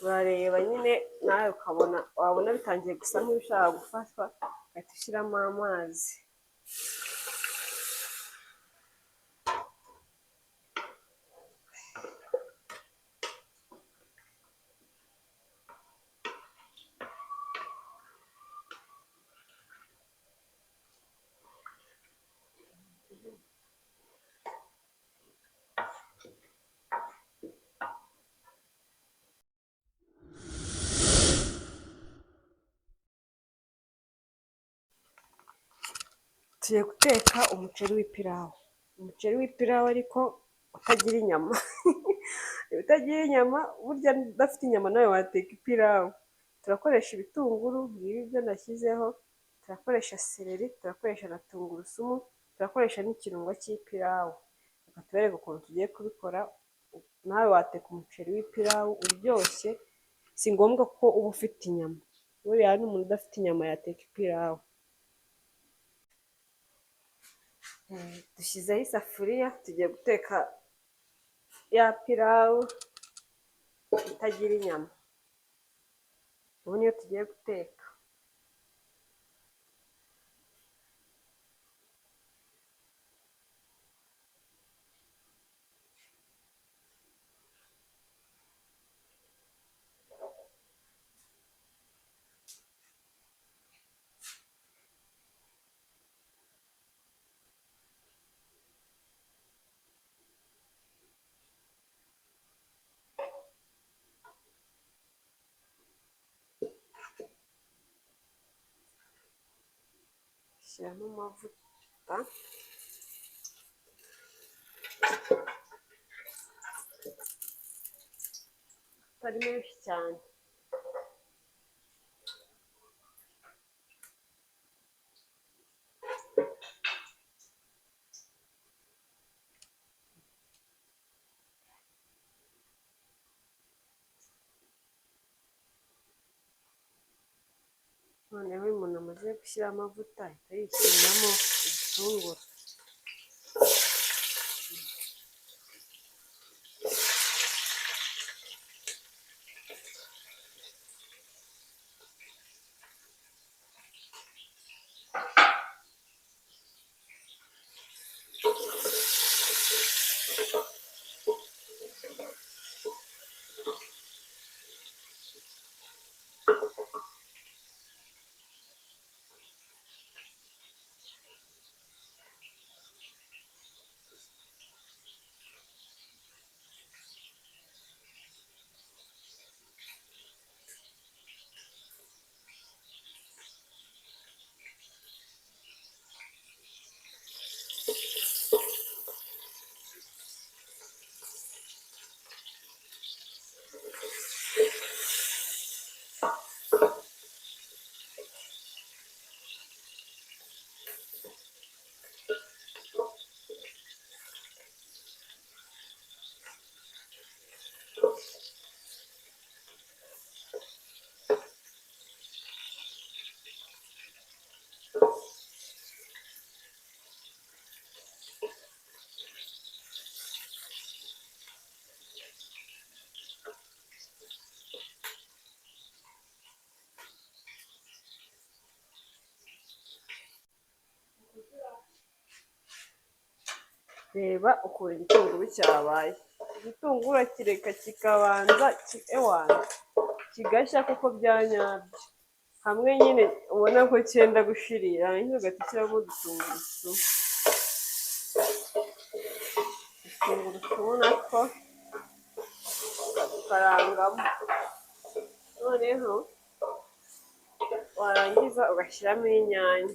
urareba nyine nawe ukabona wabona bitangiye gusa nk'ibishaka gufatwa ugahita ushyiramo amazi. Tugiye guteka umuceri w'ipilawu. Umuceri w'ipilawu ariko utagira inyama. Utagira inyama, burya udafite inyama nawe wateka ipilawu. Turakoresha ibitunguru, ngibi ibyo nashyizeho, turakoresha seleri, turakoresha na tungurusumu, turakoresha n'ikirungo cy'ipilawu. Reka tubereke ukuntu tugiye kubikora, nawe wateka umuceri w'ipilawu uryoshye, si ngombwa ko uba ufite inyama. Buriya n'umuntu udafite inyama yateka ipilawu. Dushyizeho isafuriya, tugiye guteka ya pilawu itagira inyama. Ubu niyo tugiye guteka. Shyiramo amavuta, atari menshi cyane. Noneho iyo umuntu amaze gushyiraho amavuta ahita yishyiriramo ibitunguru. Reba ukuntu igitunguru cyabaye. Igitunguru urakireka kikabanza kigashya kuko byanyabyo. Hamwe nyine ubona ko cyenda gushirira, hanyuma ugahita ushyiramo udutungurusumu. Udutungurusumu natwo ukadukarangamo. Noneho warangiza ugashyiramo inyanya.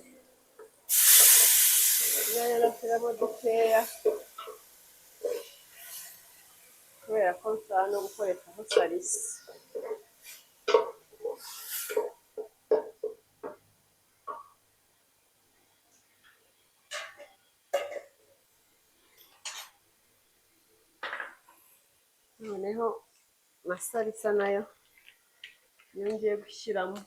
Inyanya nashyiramo dukeya kubera ko nshaka no gukoreshaho salisa. Noneho na salisa nayo niyo ngiye gushyiramo.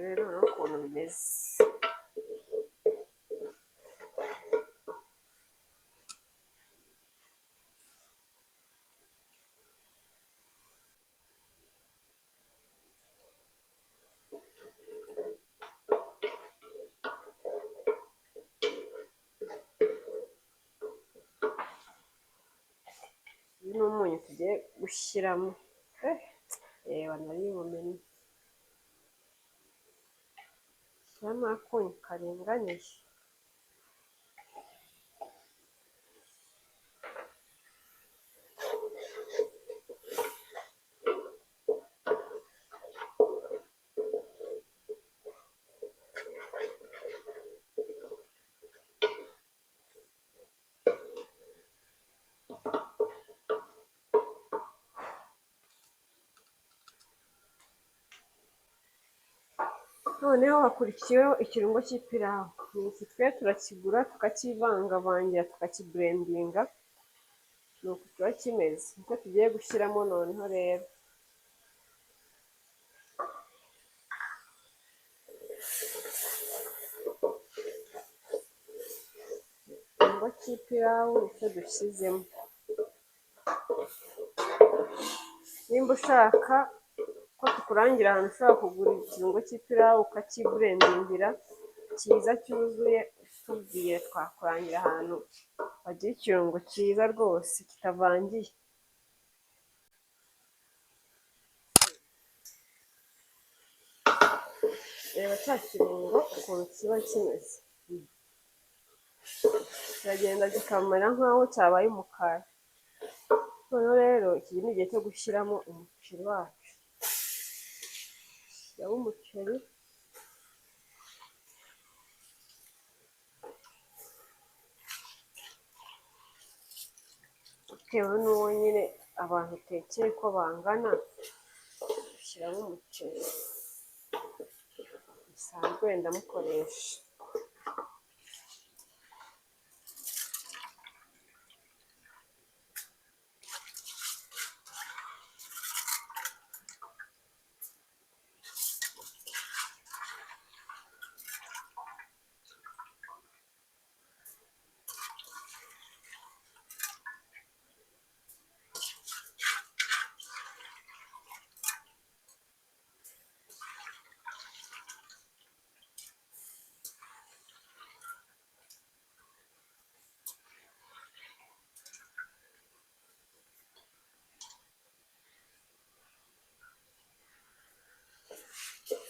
rero urabona ukuntu bimeze. Uyu ni umunyu tugiye gushyiramo. Reba nari bumenye. Shyiramo akunyu karinganiye. Noneho hakurikiyeho ikirungo cy'ipillawu. Iki twe turakigura tukakivangavangira tukakiburendinga, ni uku kiba kimeze. Nicyo tugiye gushyiramo noneho rero. Ikirungo cy'ipillawu nicyo dushyizemo. Nimba ushaka ko tukurangira ahantu ushobora kugura ikirungo cy'ipillawu ukakiburendingira cyiza cyuzuye, tubwiye twakurangira ahantu bagira ikirungo cyiza rwose kitavangiye. Reba cya kirungo ukuntu kiba kimeze, kiragenda kikamera nk'aho cyabaye umukara. Noneho rero iki ni igihe cyo gushyiramo umuceri wacu. Shyiramo umuceri. Bitewe n'uwo nyine abantu utekeye ko bangana, ushyiramo umuceri bisanzwe wenda mukoresha.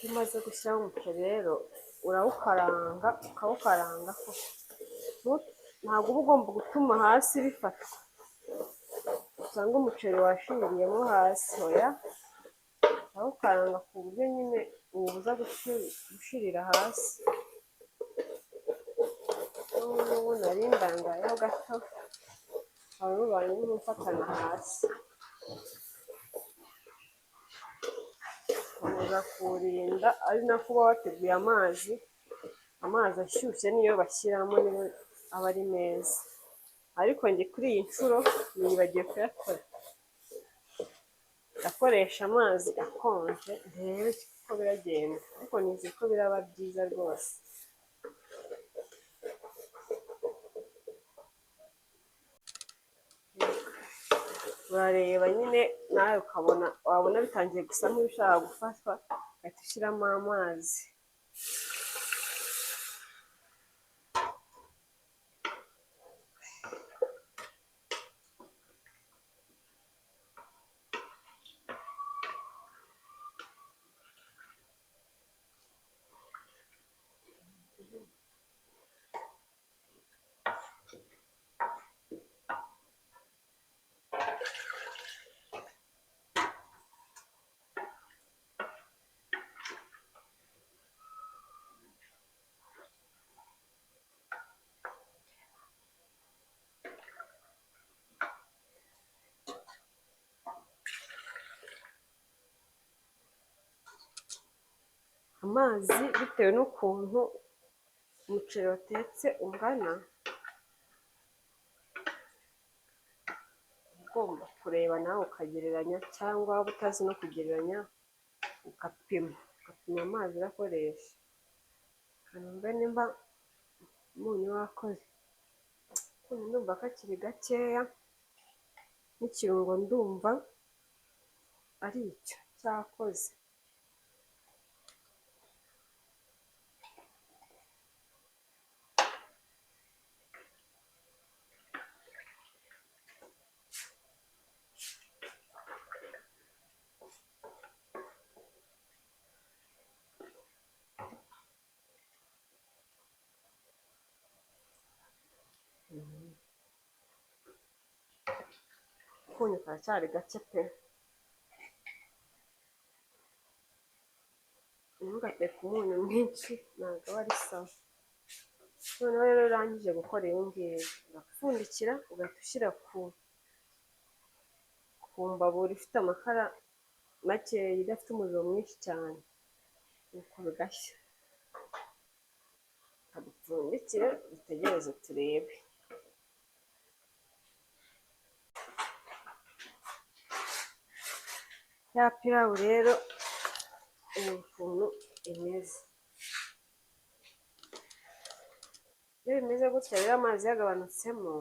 Iyo umaze gushyiraho umuceri rero urawukaranga, ukawukaranga ntabwo uba ugomba gutuma hasi bifatwa usanga umuceri washiririyemo hasi. Oya, urawukaranga ku buryo nyine uwubuza gushirira hasi. N'ubu nari ndangayeho gato wari ubaye nk'ufatana hasi. Ukomeza kuwurinda, ari nako uba wateguye amazi ashyushye niyo bashyiramo niyo aba ari meza. Ariko njye kuri iyi nshuro nibagiwe kuyakora, ndakoresha amazi akonje ndebe ko biragenda, ariko nizeye ko biraba byiza rwose. Urareba nyine nawe wabona bitangiye gusa nk'ibishaka gufatwa, ugahita ushyiramo amazi. Amazi bitewe n'ukuntu umuceri watetse ungana, ugomba kureba nawe ukagereranya, cyangwa waba utazi no kugereranya ugapima. ugapima amazi urakoresha, ukanumva nimba umunyu wakoze. Umunyu ndumva kakiri gakeya, n'ikirungo ndumva ari icyo cyakoze. Akunyu karacyari gake pe, ntugateke umunyu mwinshi ntabwo aba ari sawa. Noneho rero urangije gukora ibi ngibi urapfundikira, ugahita ushyira ku mbabura ifite amakara makeya idafite umuriro mwinshi cyane, nuko bigashya. Dupfundikire dutegereze turebe. Ya pilawu rero ubu ukuntu imeze. Iyo bimeze gutya rero amazi yagabanutsemo,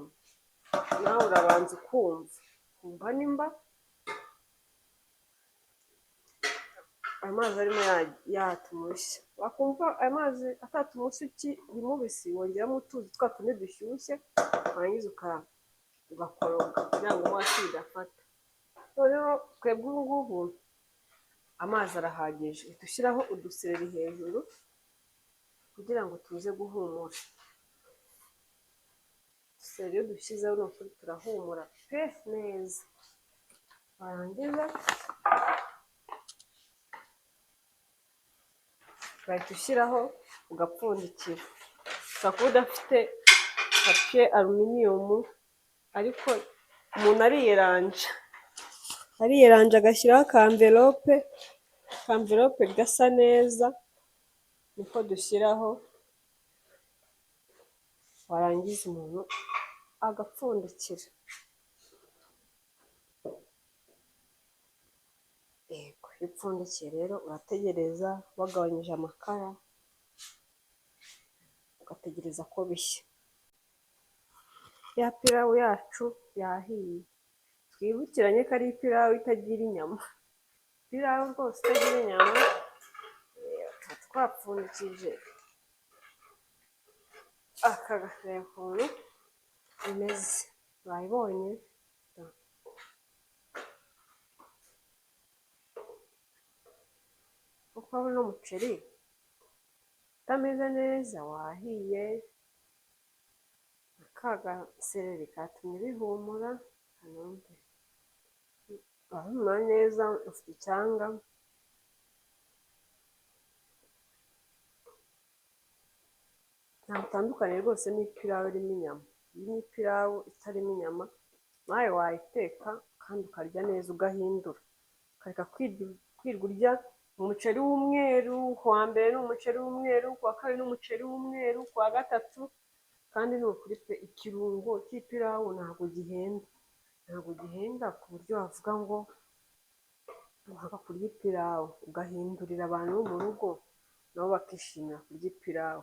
nawe urabanza ukumva nimba amazi arimo yatuma ushya. Wakumva amazi atatuma ushya ukiri mubisi, wongeramo utuzi twa tundi dushyushye, warangiza ugakoroga kugira ngo umwotsi udafata. Noneho twebwe ubu ngubu amazi arahagije, uhita ushyiraho udusereri hejuru kugira ngo tuze guhumura. Udusereri iyo dushyizeho ni ukuri turahumura pe neza. Warangiza ugahita ushyiraho ugapfundikira. Ushobora kuba udafite papiye aluminiyumu, ariko umuntu ariyeranja agashyiraho akamverope gasa neza, niko dushyiraho, warangiza umuntu agapfundikira. Yego, iyo upfundikiye rero urategereza wagabanyije amakara, ugategereza ko bishya. Ya pilawu yacu yahiye. Twibukiranye ko ari ipilawu itagira inyama. Pilawu rwose itagira inyama, twapfundikije aka gasereri ukuntu imeze. Bayibonye? Kuko urabona umuceri utameze neza wahiye, aka gasereri katumye bihumura, urahumura neza, ufite icyanga. Nta butandukanye rwose n'ipilawu irimo inyama. Iyi ni ipilawu itarimo inyama, nawe wayiteka kandi ukarya neza ugahindura. Ukareka kwirwa urya umuceri w'umweru, ku wa mbere ni umuceri w'umweru, ku wa kabiri ni umuceri w'umweru, ku wa gatatu. Kandi ni ukuri pe, ikirungo cy'ipilawu ntabwo gihenda ku buryo wavuga ngo ushaka kurya ipilawu, ugahindurira abantu bo mu rugo nabo bakishimira kurya ipilawu.